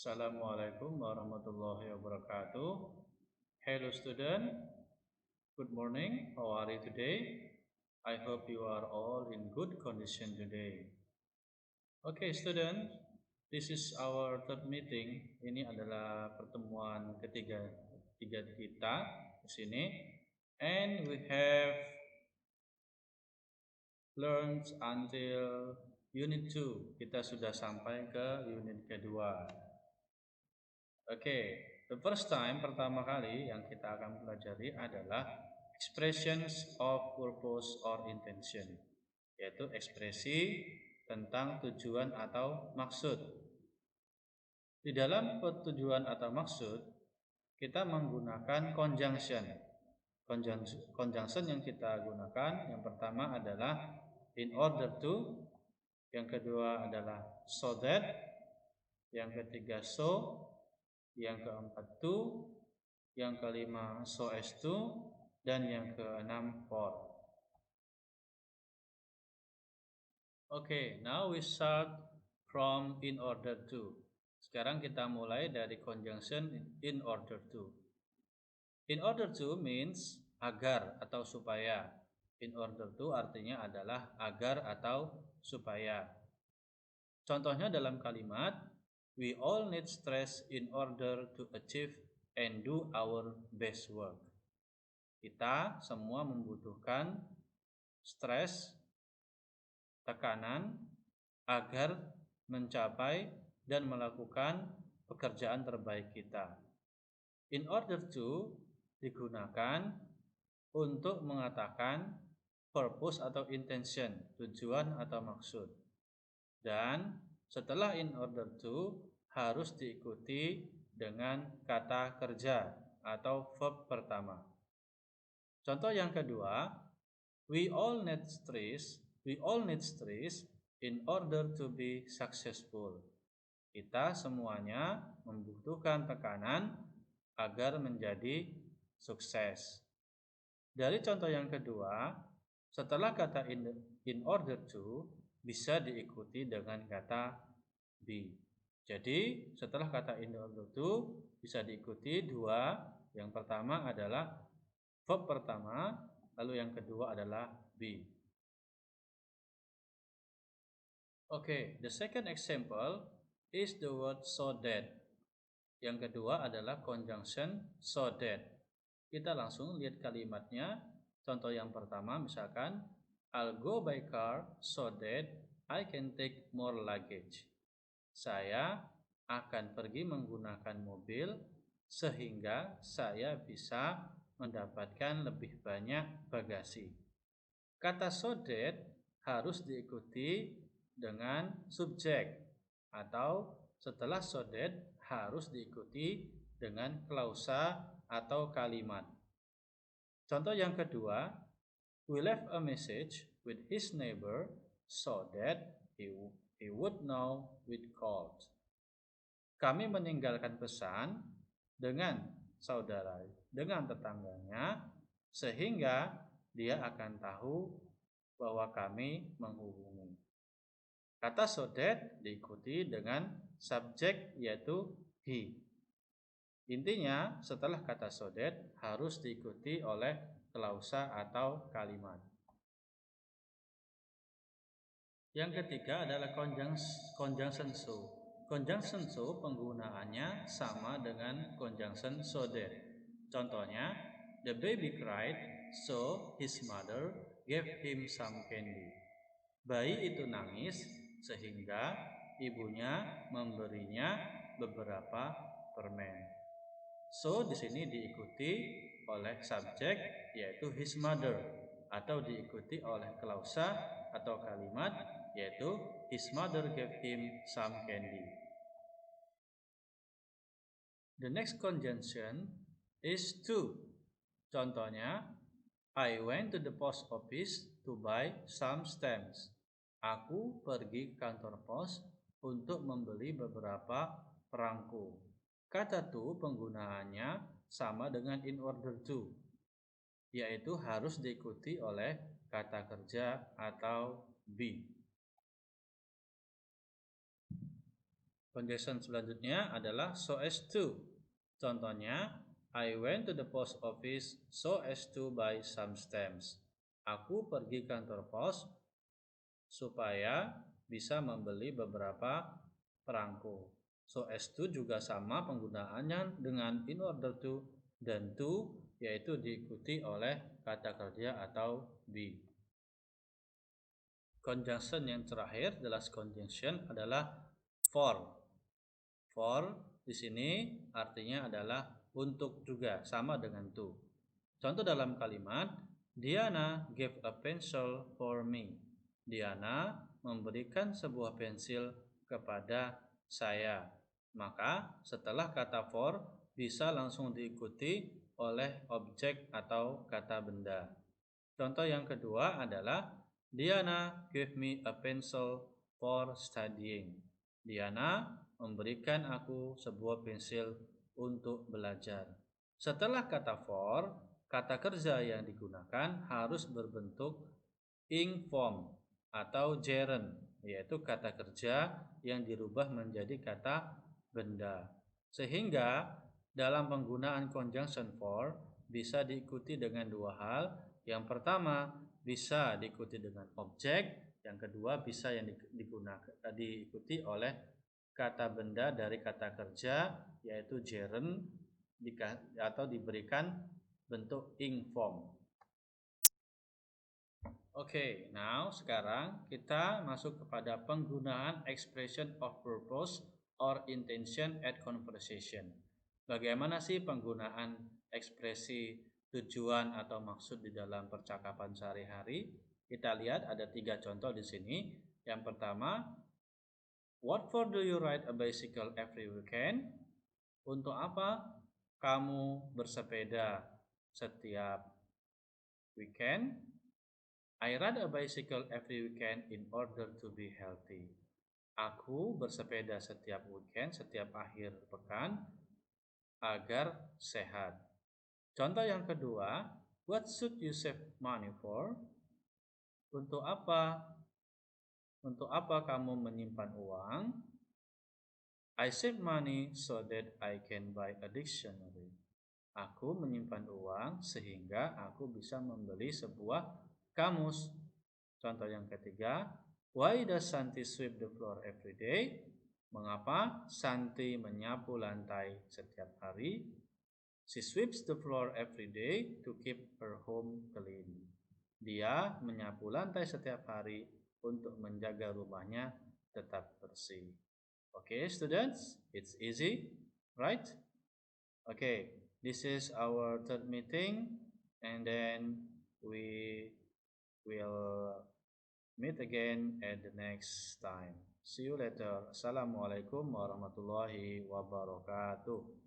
Assalamualaikum warahmatullahi wabarakatuh. Hello student, good morning. How are you today? I hope you are all in good condition today. Okay student, this is our third meeting. Ini adalah pertemuan ketiga kita di sini. And we have learned until unit 2. Kita sudah sampai ke unit kedua. Oke, the first time, pertama kali yang kita akan pelajari adalah expressions of purpose or intention, yaitu ekspresi tentang tujuan atau maksud. Di dalam tujuan atau maksud, kita menggunakan conjunction. Conjunction yang kita gunakan, yang pertama adalah in order to, yang kedua adalah so that, yang ketiga so, yang keempat to, yang kelima so as to, dan yang keenam for. Okay, now we start from in order to. Sekarang kita mulai dari conjunction in order to. In order to means agar atau supaya. In order to artinya adalah agar atau supaya. Contohnya dalam kalimat, we all need stress in order to achieve and do our best work. Kita semua membutuhkan stres, tekanan, agar mencapai dan melakukan pekerjaan terbaik kita. In order to digunakan untuk mengatakan purpose atau intention, tujuan atau maksud. Dan setelah in order to harus diikuti dengan kata kerja atau verb pertama. Contoh yang kedua, we all need stress in order to be successful. Kita semuanya membutuhkan tekanan agar menjadi sukses. Dari contoh yang kedua, setelah kata in order to bisa diikuti dengan kata be. Jadi setelah kata in order to bisa diikuti dua. Yang pertama adalah verb pertama, lalu yang kedua adalah be. Okay, the second example is the word so that. Yang kedua adalah conjunction so that. Kita langsung lihat kalimatnya. Contoh yang pertama misalkan, I'll go by car so that I can take more luggage. Saya akan pergi menggunakan mobil sehingga saya bisa mendapatkan lebih banyak bagasi. Kata so that harus diikuti dengan subjek, atau setelah so that harus diikuti dengan klausa atau kalimat. Contoh yang kedua, we left a message with his neighbor so that he would know we'd called. Kami meninggalkan pesan dengan tetangganya sehingga dia akan tahu bahwa kami menghubungi. Kata so that diikuti dengan subjek yaitu he. Intinya setelah kata so that harus diikuti oleh klausa atau kalimat. Yang ketiga adalah conjunction so. Conjunction so penggunaannya sama dengan conjunction so that. Contohnya, the baby cried so his mother gave him some candy. Bayi itu nangis sehingga ibunya memberinya beberapa permen. So di sini diikuti oleh subjek yaitu his mother, atau diikuti oleh klausa atau kalimat yaitu his mother gave him some candy. The next conjunction is to. Contohnya, I went to the post office to buy some stamps. Aku pergi ke kantor pos untuk membeli beberapa perangko. Kata to penggunaannya sama dengan in order to, yaitu harus diikuti oleh kata kerja atau be. Conjunction selanjutnya adalah so as to. Contohnya, I went to the post office so as to buy some stamps. Aku pergi kantor pos supaya bisa membeli beberapa perangko. So as to juga sama penggunaannya dengan in order to dan to, yaitu diikuti oleh kata kerja atau be. Conjunction yang terakhir, the last conjunction adalah for. For di sini artinya adalah untuk juga, sama dengan to. Contoh dalam kalimat, Diana gave a pencil for me. Diana memberikan sebuah pensil kepada saya. Maka setelah kata for bisa langsung diikuti oleh objek atau kata benda. Contoh yang kedua adalah Diana gave me a pencil for studying. Diana memberikan aku sebuah pensil untuk belajar. Setelah kata for, kata kerja yang digunakan harus berbentuk ing form atau gerund, yaitu kata kerja yang dirubah menjadi kata benda. Sehingga dalam penggunaan conjunction for bisa diikuti dengan dua hal. Yang pertama bisa diikuti dengan objek, yang kedua bisa yang diikuti oleh kata benda dari kata kerja yaitu gerund atau diberikan bentuk ing form. Oke, now sekarang kita masuk kepada penggunaan expression of purpose or intention at conversation. Bagaimana sih penggunaan ekspresi tujuan atau maksud di dalam percakapan sehari-hari? Kita lihat ada 3 contoh di sini. Yang pertama, what for do you ride a bicycle every weekend? Untuk apa kamu bersepeda setiap weekend? I ride a bicycle every weekend in order to be healthy. Aku bersepeda setiap weekend, setiap akhir pekan agar sehat. Contoh yang kedua, what should you save money for? Untuk apa? Untuk apa kamu menyimpan uang? I save money so that I can buy a dictionary. Aku menyimpan uang sehingga aku bisa membeli sebuah kamus. Contoh yang ketiga, why does Santi sweep the floor every day? Mengapa Santi menyapu lantai setiap hari? She sweeps the floor every day to keep her home clean. Dia menyapu lantai setiap hari untuk menjaga rumahnya tetap bersih. Okay, students, it's easy, right? Okay, this is our third meeting, and then we will meet again at the next time. See you later. Assalamualaikum warahmatullahi wabarakatuh.